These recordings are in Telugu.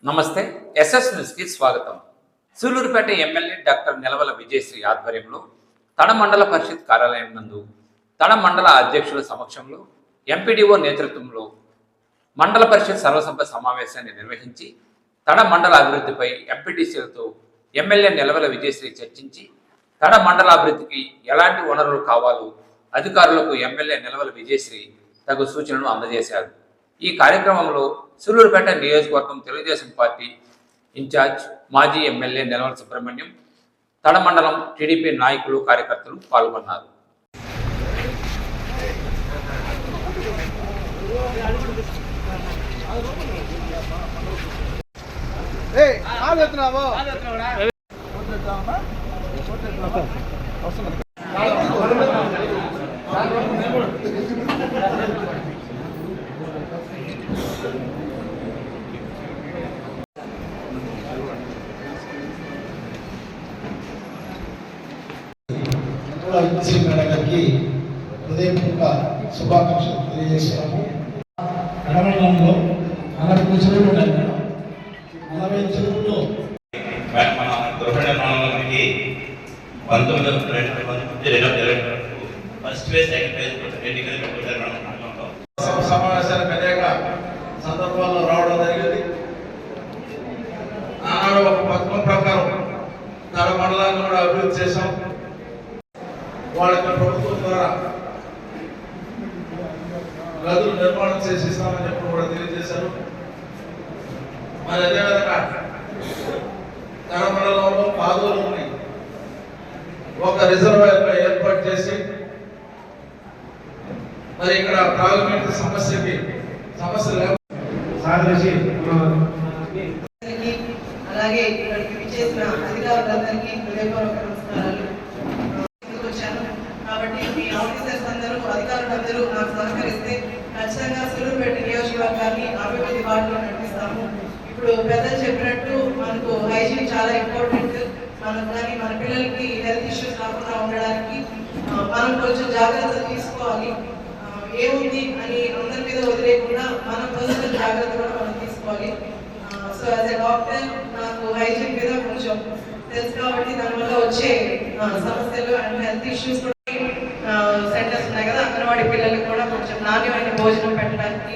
నమస్తే. ఎస్ఎస్ న్యూస్కి స్వాగతం. సూలూరుపేట ఎమ్మెల్యే డాక్టర్ నిలవల విజయశ్రీ ఆధ్వర్యంలో తడ మండల పరిషత్ కార్యాలయం నందు తడ మండల అధ్యక్షుల సమక్షంలో ఎంపీడీఓ నేతృత్వంలో మండల పరిషత్ సర్వసభ్య సమావేశాన్ని నిర్వహించి తడ మండల అభివృద్ధిపై ఎంపీటీసీలతో ఎమ్మెల్యే నిలవల విజయశ్రీ చర్చించి తడ మండల అభివృద్ధికి ఎలాంటి వనరులు కావాలో అధికారులకు ఎమ్మెల్యే నిలవల విజయశ్రీ తగు సూచనలు అందజేశారు. ఈ కార్యక్రమంలో సూలూరుపేట నియోజకవర్గం తెలుగుదేశం పార్టీ ఇన్ఛార్జ్ మాజీ ఎమ్మెల్యే నిలవల సుబ్రహ్మణ్యం, తడ మండలం టీడీపీ నాయకులు, కార్యకర్తలు పాల్గొన్నారు. మేడం గారికి హృదయపూర్వక శుభాకాంక్షలు తెలియజేస్తున్నాము. కడమండలంలో 40 చెరువులు ఉన్నాయి మేడం. 40 చెరువుల్లో మన గృహ నిర్మాణానికి 19 ఫస్ట్ ఫేజ్ సెకండ్ ఫేజ్ సమావేశాలకు అనేక సందర్భాల్లో రావడం జరిగింది. ఆనాడు ఒక పథకం ప్రకారం తన మండలాన్ని కూడా అభివృద్ధి చేశాం. వాళ్ళకి ప్రభుత్వం ద్వారా గదులు నిర్మాణం చేసిస్తామని చెప్పి కూడా తెలియజేశారు. మరి అదేవిధంగా తన మండలంలో పాదూరుని ఒక రిజర్వాయర్ ఏర్పాటు చేసి మరి ఇక్కడ తాగునీటి సమస్య అలాగే ఇక్కడికి విచ్చేసిన అధికారులందరికీ హృదయపూర్వక నమస్కారాలు. కాబట్టి మీ ఆఫీసర్స్ అందరూ, అధికారులందరూ నాకు సహకరిస్తే ఖచ్చితంగా సూలూరుపేట నియోజకవర్గాన్ని అభివృద్ధి బాటలో నడిపిస్తాము. ఇప్పుడు పెద్దలు చెప్పినట్టు మనకు హైజీన్ చాలా ఇంపార్టెంట్. మనకు కానీ మన పిల్లలకి హెల్త్ ఇష్యూస్ రాకుండా ఉండడానికి మనం కొంచెం జాగ్రత్తలు తీసుకోవాలి. ఏముంది అని అందరి మీద వదిలేకుండా మన పర్సనల్ జాగ్రత్త కూడా మనం తీసుకోవాలి. సో యాజ్ ఎ డాక్టర్ నాకు హైజీన్ మీద కొంచెం తెలుసు కాబట్టి దానివల్ల వచ్చే సమస్యలు అండ్ హెల్త్ ఇష్యూస్ కూడా సెంటర్స్ ఉన్నాయి కదా, అంగన్వాడీ పిల్లలకు కూడా కొంచెం నాణ్యమైన భోజనం పెట్టడానికి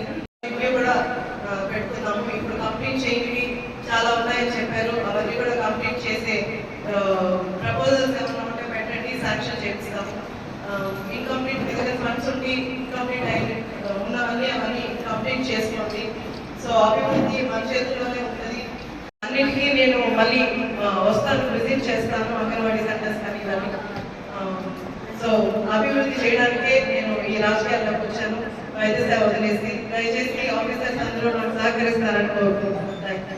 ఇవి కూడా పెడుతున్నాము. ఇప్పుడు కంప్లీట్ చేయనివి చాలా ఉన్నాయని చెప్పారు. అవన్నీ కూడా కంప్లీట్ చేసే ప్రపోజల్స్ ఏమైనా ఉంటే పెట్టండి, శాంక్షన్ చేపిస్తాము. ఇన్కంప్లీట్ ఫిజికల్ ఫండ్స్ ఉండి ఇన్కంప్లీట్ అయిన ఉన్నవన్నీ అవన్నీ కంప్లీట్ చేసుకోండి. సో అభివృద్ధి మన చేతుల్లోనే ఉంటుంది. అన్నింటినీ నేను మళ్ళీ వస్తాను, విజిట్ చేస్తాను అంగన్వాడీ సెంటర్స్ కానీ ఇవన్నీ. సో అభివృద్ధి చేయడానికే నేను ఈ రాజకీయాల్లోకి వచ్చాను. వైద్య సేవ వదిలేసి దయచేసి ఆఫీసర్స్ అందరూ నాకు సహకరిస్తారని కోరుకుంటున్నాను.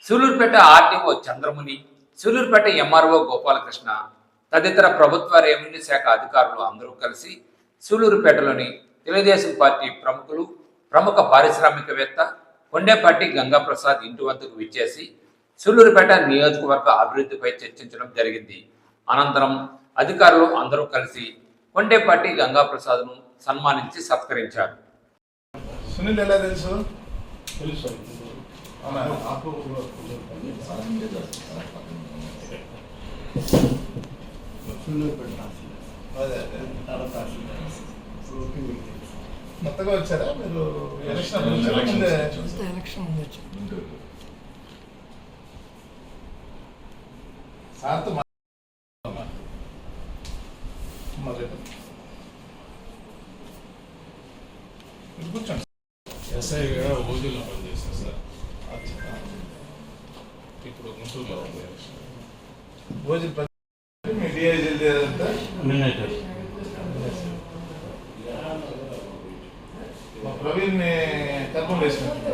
సూలూరుపేట ఆర్డీఓ చంద్రముని, సూలూరుపేట ఎంఆర్ఓ గోపాలకృష్ణ తదితర ప్రభుత్వ రెవెన్యూ శాఖ అధికారులు అందరూ కలిసి సూలూరుపేటలోని తెలుగుదేశం పార్టీ ప్రముఖులు, ప్రముఖ పారిశ్రామికవేత్త కొండేపాటి గంగాప్రసాద్ ఇంటి వద్దకు విచ్చేసి సూలూరుపేట నియోజకవర్గ అభివృద్ధిపై చర్చించడం జరిగింది. అనంతరం అధికారులు అందరూ కలిసి కొండేపాటి గంగాప్రసాద్ను సన్మానించి సత్కరించారు. సునీల్ ఎలా తెలుసు? కొత్తగా వచ్చారా మీరు? ఎలక్షన్ సార్తో కూర్చోండి. ఎస్ఐగా ఓజీలో పనిచేస్తాను సార్. ఇప్పుడు గుంటూరులో ఓజీ మీ డిఐజీ మా ప్రవీణ్ని కర్మం వేసినట్టు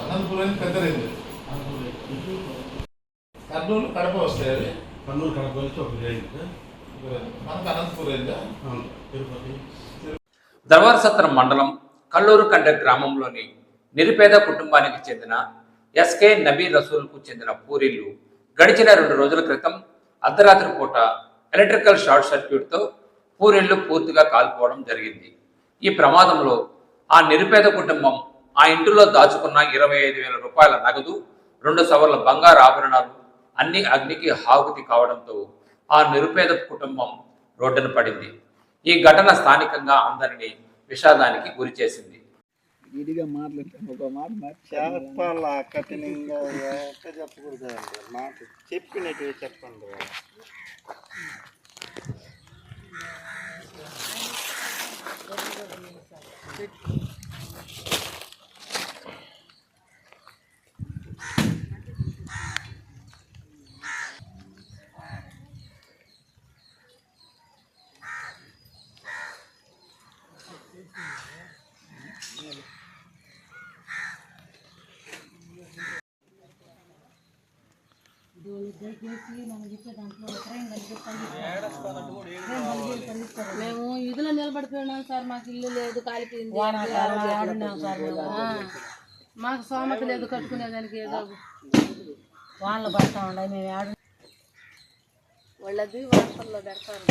అనంతపురం పెద్ద రేంజ్, కర్నూలు కడప వస్తాయి. అవి కర్నూలు కడప వచ్చి ఒక రేంజ్, మనకు అనంతపురం రేంజ్, తిరుపతి. ధర్వారసత్రం మండలం కల్లూరు కండ గ్రామంలోని నిరుపేద కుటుంబానికి చెందిన ఎస్కే నబీ రసూల్కు చెందిన పూరీలు గడిచిన 2 రోజుల క్రితం అర్ధరాత్రి పూట ఎలక్ట్రికల్ షార్ట్ సర్క్యూట్తో పూరిళ్లు పూర్తిగా కాలిపోవడం జరిగింది. ఈ ప్రమాదంలో ఆ నిరుపేద కుటుంబం ఆ ఇంటిలో దాచుకున్న 25,000 రూపాయల నగదు, 2 సవర్ల బంగారు ఆభరణాలు అన్ని అగ్నికి ఆహుతి కావడంతో ఆ నిరుపేద కుటుంబం రోడ్డున పడింది. ఈ ఘటన స్థానికంగా అందరినీ విషాదానికి గురి చేసింది. చెప్పాలా కఠినంగా ఎట్లా చెప్పకూడదు మాట చెప్పినట్టు చెప్పండి. మేము ఇదిలో నిలబడిపోయినాం సార్, మాకు ఇల్లు లేదు, కాలిపోయింది. మాకు సోమత లేదు కట్టుకునేదానికి, ఏదో వాళ్ళ పడతా ఉండే మేము ఆడు వాళ్ళది వార్తల్లో పెడతారు.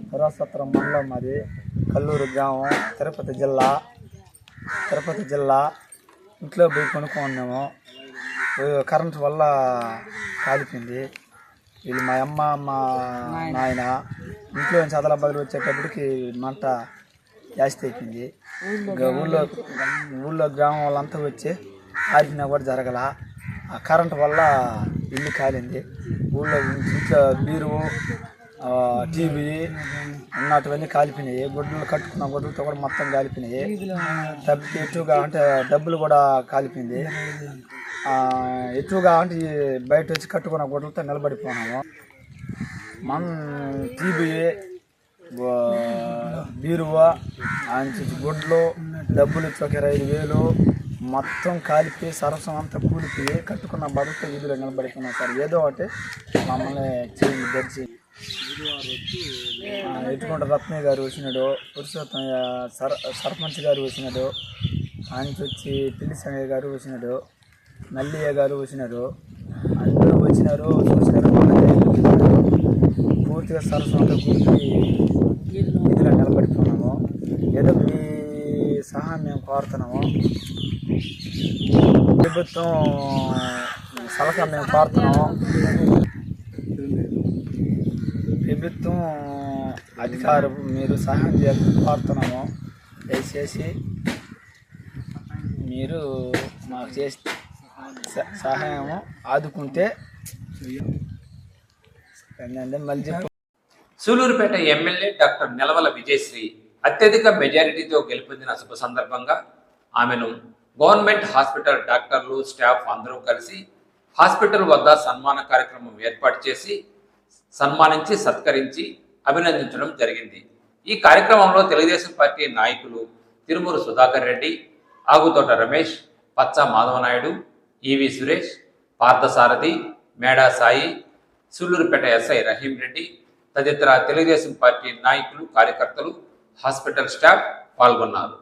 పురాసత్రం మండలం, మరి కల్లూరు గ్రామం, తిరుపతి జిల్లా. ఇంట్లో పోయి కొనుక్కున్నాము. కరెంటు వల్ల కాలిపోయింది. వీళ్ళు మా అమ్మ, మా నాయన ఇంట్లో నుంచి అదలాబాద్లో వచ్చేటప్పటికి మంట జాస్తి అయిపోయింది. ఊళ్ళో గ్రామం వాళ్ళంతా వచ్చి ఆరిపినా కూడా జరగల. ఆ కరెంటు వల్ల ఇల్లు కాలింది. ఊళ్ళో ఇంట్లో బీరువు, టీవీ ఉన్నటువన్నీ కాలిపోయినాయి. గుడ్డలు కట్టుకున్న గుడ్డలతో కూడా మొత్తం కాలిపోయినాయి. ఎక్కువగా అంటే డబ్బులు కూడా కాలిపోయింది. ఎక్కువగా అంటే బయట వచ్చి కట్టుకున్న గుడ్డలతో నిలబడిపోయినాము. మన టీవీ, బీరువా, గుడ్లు, డబ్బులు 25,000 మొత్తం కాలిపోయి సరసం అంతా కూలిపోయి కట్టుకున్న బట్టలతో వీధిలో నిలబడిపోయినాం సార్. ఏదో ఒకటి మమ్మల్ని చేయండి తెచ్చి. ఎటుకుంట రత్నయ్య గారు వచ్చినాడు, పురుషోత్తం సర్పంచ్ గారు వచ్చినాడు, ఆయన వచ్చి పిల్లి సంగయ్య గారు వచ్చినాడు, నల్లియ్య గారు వచ్చినారు. అందరూ వచ్చినారు, చూసినారు. పూర్తిగా సరస్వం అంతా కూర్చి వీధిలో నిలబడిపోయినాము. ఏదో మీ సహాయం మేము కోరుతున్నాము. ప్రభుత్వం సలహా మేము కోరుతున్నాము. ప్రభుత్వం అధికారం మీరు సహాయం చేయాలని కోరుతున్నాము. దయచేసి మీరు మాకు చేసి సహాయం ఆదుకుంటే మళ్ళీ. సూలూరుపేట ఎమ్మెల్యే డాక్టర్ నెలవల విజయశ్రీ అత్యధిక మెజారిటీతో గెలుపొందిన శుభ సందర్భంగా ఆమెను గవర్నమెంట్ హాస్పిటల్ డాక్టర్లు, స్టాఫ్ అందరూ కలిసి హాస్పిటల్ వద్ద సన్మాన కార్యక్రమం ఏర్పాటు చేసి సన్మానించి సత్కరించి అభినందించడం జరిగింది. ఈ కార్యక్రమంలో తెలుగుదేశం పార్టీ నాయకులు తిరుమూరు సుధాకర్ రెడ్డి, ఆగుతోట రమేష్, పచ్చ మాధవనాయుడు, ఈవి సురేష్, పార్థసారథి, మేడా సాయి, సూలూరుపేట ఎస్ఐ రహీం రెడ్డి తదితర తెలుగుదేశం పార్టీ నాయకులు, కార్యకర్తలు, హాస్పిటల్ స్టాఫ్ పాల్గొన్నారు.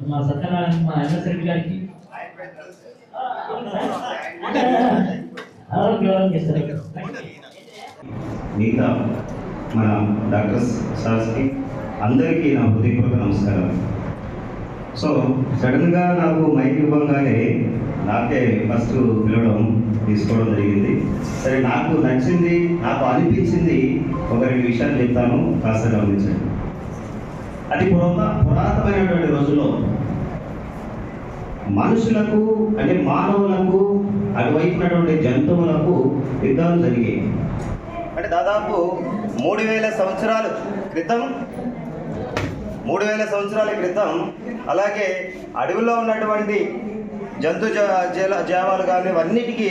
మా సత్యనారాయణ, మా ఎంఎస్ రెడ్డి గారికి మిగతా మన డాక్టర్స్ సార్స్కి అందరికీ నా హృదయపూర్వక నమస్కారం. సో సడన్గా నాకు మైక్ ఇవ్వగానే నాకే ఫస్ట్ పిలవడం తీసుకోవడం జరిగింది. సరే, నాకు నచ్చింది, నాకు అనిపించింది ఒక 2 విషయాలు చెప్తాను, కాస్త గమనించండి. అది పురాతనమైనటువంటి రోజుల్లో మనుషులకు అంటే మానవులకు అటువైపునటువంటి జంతువులకు యుద్ధాలు జరిగాయి. అంటే దాదాపు 3000 సంవత్సరాల క్రితం అలాగే అడవిలో ఉన్నటువంటి జంతు జీవాలు కానీ అన్నిటికీ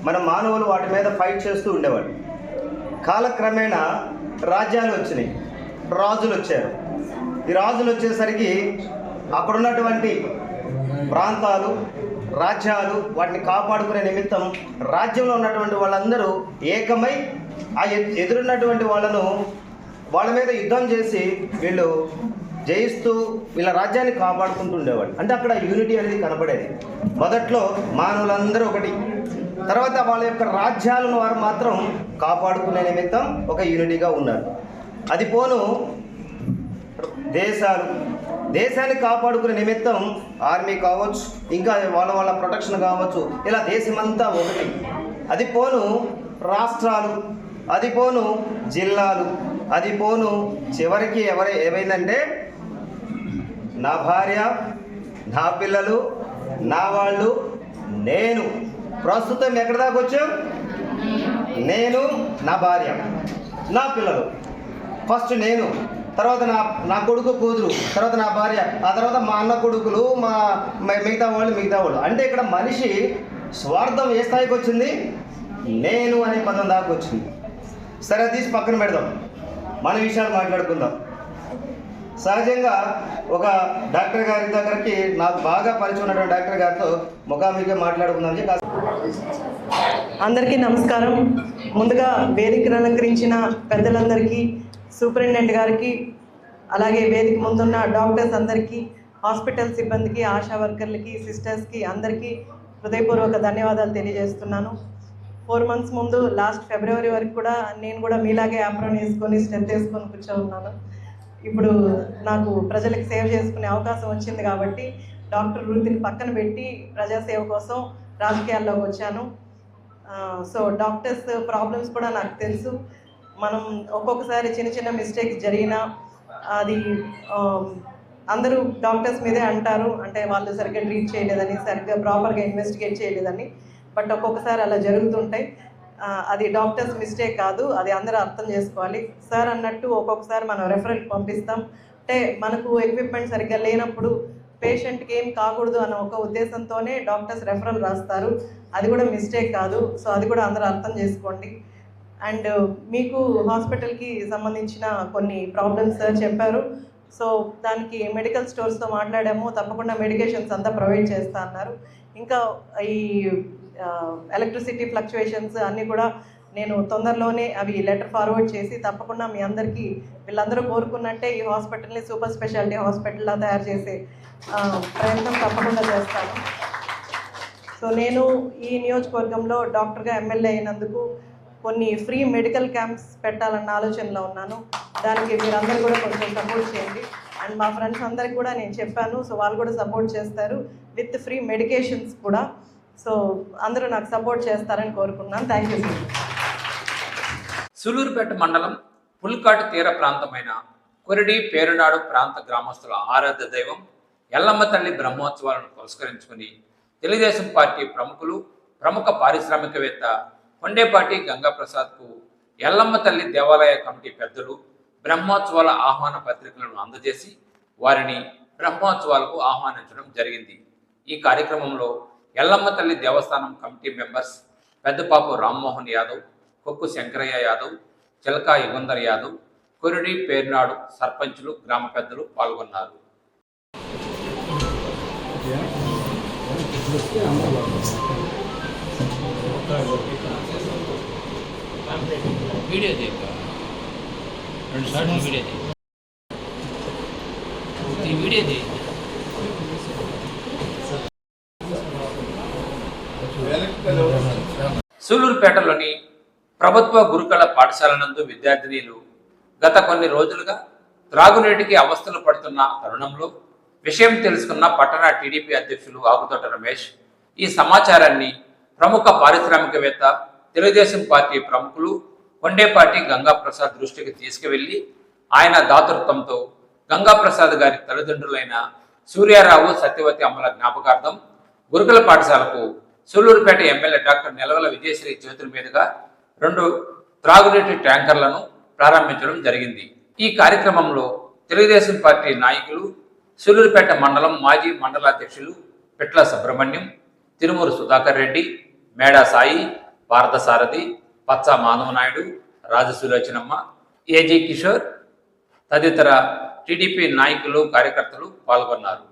మన మానవులు వాటి మీద ఫైట్ చేస్తూ ఉండేవాడు. కాలక్రమేణా రాజ్యాలు వచ్చినాయి, రాజులు వచ్చారు. ఈ రాజులు వచ్చేసరికి అక్కడున్నటువంటి ప్రాంతాలు, రాజ్యాలు వాటిని కాపాడుకునే నిమిత్తం రాజ్యంలో ఉన్నటువంటి వాళ్ళందరూ ఏకమై ఆ ఎదురున్నటువంటి వాళ్ళ మీద యుద్ధం చేసి వీళ్ళు జయిస్తూ వీళ్ళ రాజ్యాన్ని కాపాడుకుంటూ ఉండేవాడు. అంటే అక్కడ యూనిటీ అనేది కనపడేది. మొదట్లో మానవులందరూ ఒకటి, తర్వాత వాళ్ళ యొక్క రాజ్యాలను వారు మాత్రం కాపాడుకునే నిమిత్తం ఒక యూనిటీగా ఉన్నారు. అది పోను దేశాన్ని కాపాడుకునే నిమిత్తం ఆర్మీ కావచ్చు, ఇంకా వాళ్ళ ప్రొటెక్షన్ కావచ్చు, ఇలా దేశమంతా ఒకటి. అది పోను రాష్ట్రాలు, అది పోను జిల్లాలు, అది పోను చివరికి ఏమైందంటే నా భార్య, నా పిల్లలు, నా వాళ్ళు, నేను. ప్రస్తుతం ఎక్కడి దాకా వచ్చాం? నేను, నా భార్య, నా పిల్లలు. ఫస్ట్ నేను, తర్వాత నా కొడుకు కూతురు, తర్వాత నా భార్య, ఆ తర్వాత మా అన్న కొడుకులు, మా మిగతా వాళ్ళు. అంటే ఇక్కడ మనిషి స్వార్థం ఏ స్థాయికి వచ్చింది? నేను అనే పదం దాకా వచ్చింది. సరే, తీసి పక్కన పెడదాం, మన విషయాలు మాట్లాడుకుందాం. సహజంగా ఒక డాక్టర్ గారి దగ్గరికి, నాకు బాగా పరిచయం ఉన్నటువంటి డాక్టర్ గారితో ముఖాముఖిగా మాట్లాడుకుందాం. అందరికీ నమస్కారం. ముందుగా వేదికను అలంకరించిన పెద్దలందరికీ, సూపరింటెండెంట్ గారికి, అలాగే వేదిక ముందున్న డాక్టర్స్ అందరికీ, హాస్పిటల్ సిబ్బందికి, ఆశా వర్కర్లకి, సిస్టర్స్కి అందరికీ హృదయపూర్వక ధన్యవాదాలు తెలియజేస్తున్నాను. 4 months ముందు లాస్ట్ ఫిబ్రవరి వరకు కూడా నేను కూడా మీలాగే యాప్రాన్ వేసుకొని స్ట్రెంత్ వేసుకొని కూర్చోన్నాను. ఇప్పుడు నాకు ప్రజలకు సేవ చేసుకునే అవకాశం వచ్చింది కాబట్టి డాక్టర్ వృత్తిని పక్కన పెట్టి ప్రజాసేవ కోసం రాజకీయాల్లోకి వచ్చాను. సో డాక్టర్స్ ప్రాబ్లమ్స్ కూడా నాకు తెలుసు. మనం ఒక్కొక్కసారి చిన్న మిస్టేక్స్ జరిగినా అది అందరూ డాక్టర్స్ మీదే అంటారు, అంటే వాళ్ళు సరిగ్గా ట్రీట్ చేయలేదని, సరిగ్గా ప్రాపర్గా ఇన్వెస్టిగేట్ చేయలేదని. బట్ ఒక్కొక్కసారి అలా జరుగుతుంటాయి. అది డాక్టర్స్ మిస్టేక్ కాదు, అది అందరూ అర్థం చేసుకోవాలి. సార్ అన్నట్టు ఒక్కొక్కసారి మనం రెఫరల్ పంపిస్తాం, అంటే మనకు ఎక్విప్మెంట్ సరిగ్గా లేనప్పుడు పేషెంట్కి ఏం కాకూడదు అన్న ఒక ఉద్దేశంతోనే డాక్టర్స్ రెఫరల్ రాస్తారు. అది కూడా మిస్టేక్ కాదు. సో అది కూడా అందరూ అర్థం చేసుకోండి. అండ్ మీకు హాస్పిటల్కి సంబంధించిన కొన్ని ప్రాబ్లమ్స్ సార్ చెప్పారు. సో దానికి మెడికల్ స్టోర్స్తో మాట్లాడాము, తప్పకుండా మెడికేషన్స్ అంతా ప్రొవైడ్ చేస్తా అన్నారు. ఇంకా ఈ ఎలక్ట్రిసిటీ ఫ్లక్చువేషన్స్ అన్నీ కూడా నేను తొందరలోనే అవి లెటర్ ఫార్వర్డ్ చేసి తప్పకుండా మీ అందరికీ వీళ్ళందరూ కోరుకున్నట్టే ఈ హాస్పిటల్ని సూపర్ స్పెషాలిటీ హాస్పిటల్లా తయారు చేసే ప్రయత్నం తప్పకుండా చేస్తాను. సో నేను ఈ నియోజకవర్గంలో డాక్టర్గా ఎమ్మెల్యే అయినందుకు కొన్ని ఫ్రీ మెడికల్ క్యాంప్స్ పెట్టాలన్న ఆలోచనలో ఉన్నాను. దానికి మీరందరూ కూడా కొంచెం సపోర్ట్ చేయండి. అండ్ మా ఫ్రెండ్స్ అందరికి కూడా నేను చెప్పాను, సో వాళ్ళు కూడా సపోర్ట్ చేస్తారు విత్ ఫ్రీ మెడికేషన్స్ కూడా. సో అందరూ నాకు సపోర్ట్ చేస్తారని కోరుకున్నాను. Thank you. సూలూరుపేట మండలం పుల్కాట్ తీర ప్రాంతమైన కొరిడి పేరునాడు ప్రాంత గ్రామస్తుల ఆరాధ్య దైవం ఎల్లమ్మ తల్లి బ్రహ్మోత్సవాలను పురస్కరించుకుని తెలుగుదేశం పార్టీ ప్రముఖులు, ప్రముఖ పారిశ్రామికవేత్త కొండేపాటి గంగాప్రసాద్కు ఎల్లమ్మ తల్లి దేవాలయ కమిటీ పెద్దలు బ్రహ్మోత్సవాల ఆహ్వాన పత్రికలను అందజేసి వారిని బ్రహ్మోత్సవాలకు ఆహ్వానించడం జరిగింది. ఈ కార్యక్రమంలో ఎల్లమ్మ తల్లి దేవస్థానం కమిటీ మెంబర్స్ పెద్దపాపు రామ్మోహన్ యాదవ్, కొక్కు శంకరయ్య యాదవ్, చిలకా యుగంధర్ యాదవ్, కొరిడి పేర్నాడు సర్పంచులు, గ్రామ పెద్దలు పాల్గొన్నారు. సూలూరుపేటలోని ప్రభుత్వ గురుకుల పాఠశాల నందు విద్యార్థినీలు గత కొన్ని రోజులుగా త్రాగునీటికి అవస్థలు పడుతున్న తరుణంలో విషయం తెలుసుకున్న పట్టణ టీడీపీ అధ్యక్షులు ఆకుతోట రమేష్ ఈ సమాచారాన్ని ప్రముఖ పారిశ్రామికవేత్త, తెలుగుదేశం పార్టీ ప్రముఖులు కొండేపాటి గంగాప్రసాద్ దృష్టికి తీసుకువెళ్లి ఆయన దాతృత్వంతో గంగాప్రసాద్ గారి తల్లిదండ్రులైన సూర్యారావు, సత్యవతి అమ్మల జ్ఞాపకార్థం గురుకుల పాఠశాలకు సూళ్లూరుపేట ఎమ్మెల్యే డాక్టర్ నిలవల విజయశ్రీ చేతుల మీదుగా 2 త్రాగునీటి ట్యాంకర్లను ప్రారంభించడం జరిగింది. ఈ కార్యక్రమంలో తెలుగుదేశం పార్టీ నాయకులు, సూళ్లూరుపేట మండలం మాజీ మండలాధ్యక్షులు పిట్ల సుబ్రహ్మణ్యం, తిరుమూరు సుధాకర్ రెడ్డి, మేడా సాయి, పార్థసారథి, పచ్చా మాధవనాయుడు, రాజసులోచనమ్మ, ఏజీ కిషోర్ తదితర టీడీపీ నాయకులు, కార్యకర్తలు పాల్గొన్నారు.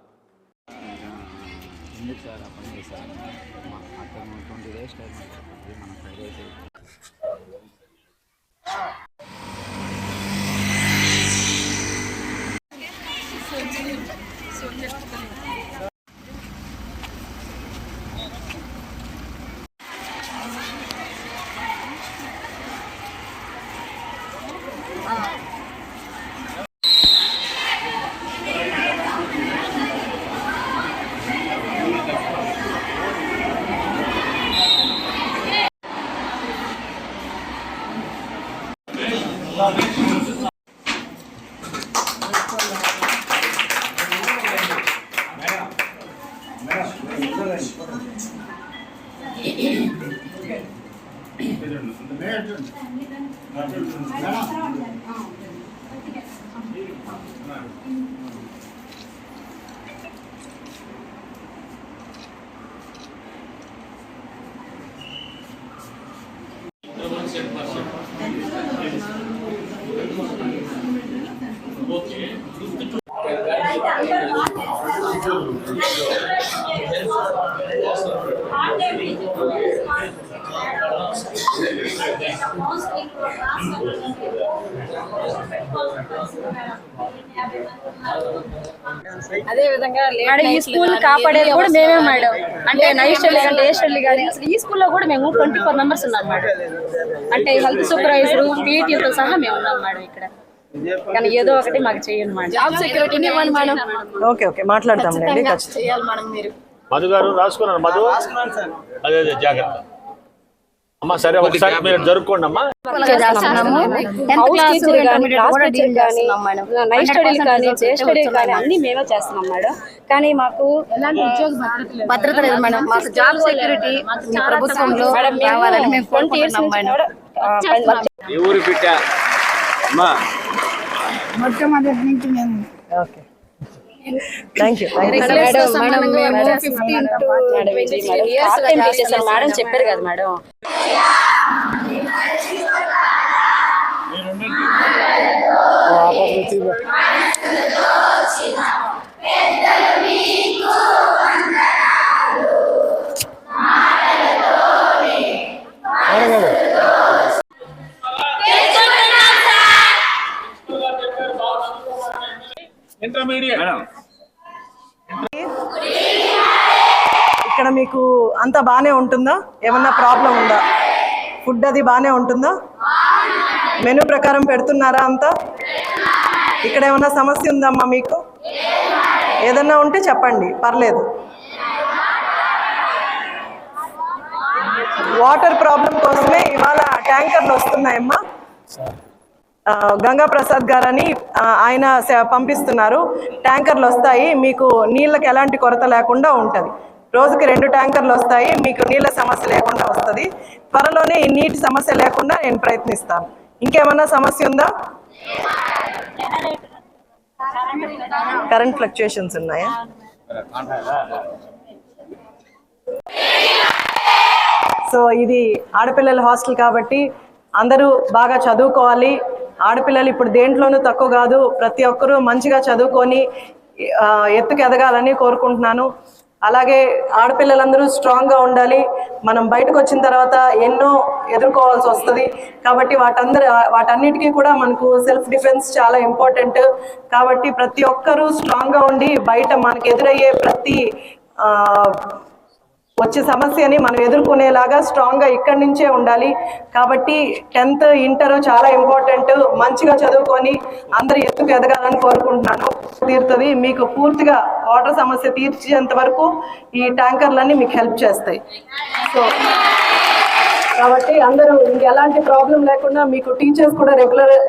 అదే విధంగా ఈ స్కూల్ కాపాడేది కూడా మేమే మేడం. అంటే నైట్ స్టడీ కానీ డే స్టడీ కానీ అసలు ఈ స్కూల్లో కూడా మేము 24 మెంబర్స్ ఉన్నాం మేడం. అంటే హెల్త్ సూపర్వైజర్, పీటీతో సహా మేము ఉన్నాం మేడం ఇక్కడ. కానీ ఏదో ఒకటి మాకు చేయండి మేడం. జాబ్ సెక్యూరిటీని ఇవ్వండి మేడం. ఓకే మాట్లాడతాం చేయాలి మేడం. మీరు మధు గారు రాసుకున్నారు. మధు అదే జాగ్రత్త అమ్మా. సరే ఒకసారి మీరు జరుపుకోండి అమ్మా. నైట్ స్టడీలు కానీ డే స్టడీలు కానీ అన్ని మేమే చేస్తున్నాం మేడం. కానీ మాకు భద్రత లేదు మేడం. మాకు జాబ్ సెక్యూరిటీ ప్రభుత్వంలో కావాలని మేము 20 years ఈ ఊరు బిడ్డ అమ్మా. మొట్టమొదటి నుంచి మేము ఓకే థ్యాంక్ యూ మేడం చెప్పారు కదా మేడం. ఇక్కడ మీకు అంతా బాగానే ఉంటుందా? ఏమన్నా ప్రాబ్లం ఉందా? ఫుడ్ అది బాగానే ఉంటుందా? మెనూ ప్రకారం పెడుతున్నారా అంతా? ఇక్కడ ఏమన్నా సమస్య ఉందమ్మా మీకు? ఏదన్నా ఉంటే చెప్పండి, పర్లేదు. వాటర్ ప్రాబ్లం కోసమే ఇవాళ ట్యాంకర్లు వస్తున్నాయమ్మా. గంగాప్రసాద్ గారని ఆయన పంపిస్తున్నారు. ట్యాంకర్లు వస్తాయి, మీకు నీళ్ళకి ఎలాంటి కొరత లేకుండా ఉంటుంది. రోజుకి 2 ట్యాంకర్లు వస్తాయి, మీకు నీళ్ళ సమస్య లేకుండా వస్తుంది. త్వరలోనే ఈ నీటి సమస్య లేకుండా నేను ప్రయత్నిస్తాను. ఇంకేమన్నా సమస్య ఉందా? కరెంట్ ఫ్లక్చుయేషన్స్ ఉన్నాయా? సో ఇది ఆడపిల్లల హాస్టల్ కాబట్టి అందరూ బాగా చదువుకోవాలి. ఆడపిల్లలు ఇప్పుడు దేంట్లోనూ తక్కువ కాదు. ప్రతి ఒక్కరూ మంచిగా చదువుకొని ఎత్తుకు ఎదగాలని కోరుకుంటున్నాను. అలాగే ఆడపిల్లలందరూ స్ట్రాంగ్గా ఉండాలి. మనం బయటకు వచ్చిన తర్వాత ఎన్నో ఎదుర్కోవాల్సి వస్తుంది. కాబట్టి వాటన్నిటికీ కూడా మనకు సెల్ఫ్ డిఫెన్స్ చాలా ఇంపార్టెంట్. కాబట్టి ప్రతి ఒక్కరూ స్ట్రాంగ్గా ఉండి బయట మనకు ఎదురయ్యే ప్రతి వచ్చే సమస్యని మనం ఎదుర్కొనేలాగా స్ట్రాంగ్గా ఇక్కడి నుంచే ఉండాలి. కాబట్టి 10th ఇంటర్ చాలా ఇంపార్టెంట్. మంచిగా చదువుకొని అందరూ ఎత్తుకు ఎదగాలని కోరుకుంటున్నాను. తీరుతుంది. మీకు పూర్తిగా వాటర్ సమస్య తీర్చేంత వరకు ఈ ట్యాంకర్లన్నీ మీకు హెల్ప్ చేస్తాయి. సో కాబట్టి అందరూ ఇంకెలాంటి ప్రాబ్లం లేకుండా మీకు టీచర్స్ కూడా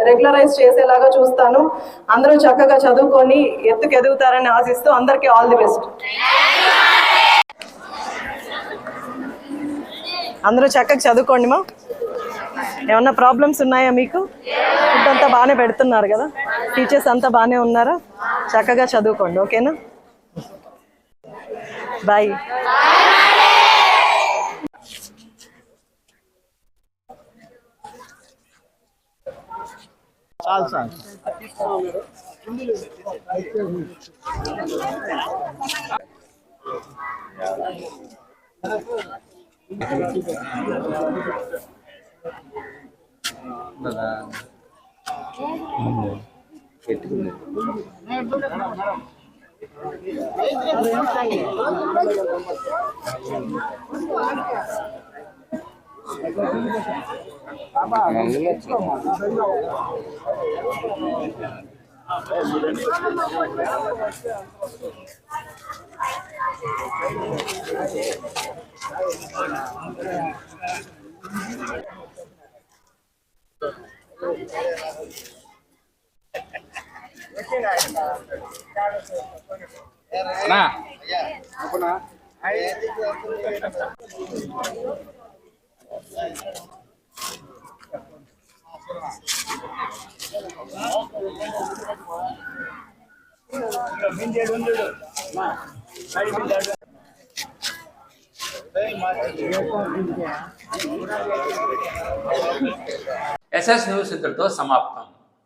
రెగ్యులరైజ్ చేసేలాగా చూస్తాను. అందరూ చక్కగా చదువుకొని ఎదుగుతారని ఆశిస్తూ అందరికీ ఆల్ ది బెస్ట్. అందరూ చక్కగా చదువుకోండి మా. ఏమన్నా ప్రాబ్లమ్స్ ఉన్నాయా మీకు? ఫుడ్ అంతా బాగానే పెడుతున్నారు కదా, టీచర్స్ అంతా బాగానే ఉన్నారా? చక్కగా చదువుకోండి, ఓకేనా? బాయ్. చాలు సార్. SS న్యూస్ ఇంతటితో సమాప్తం.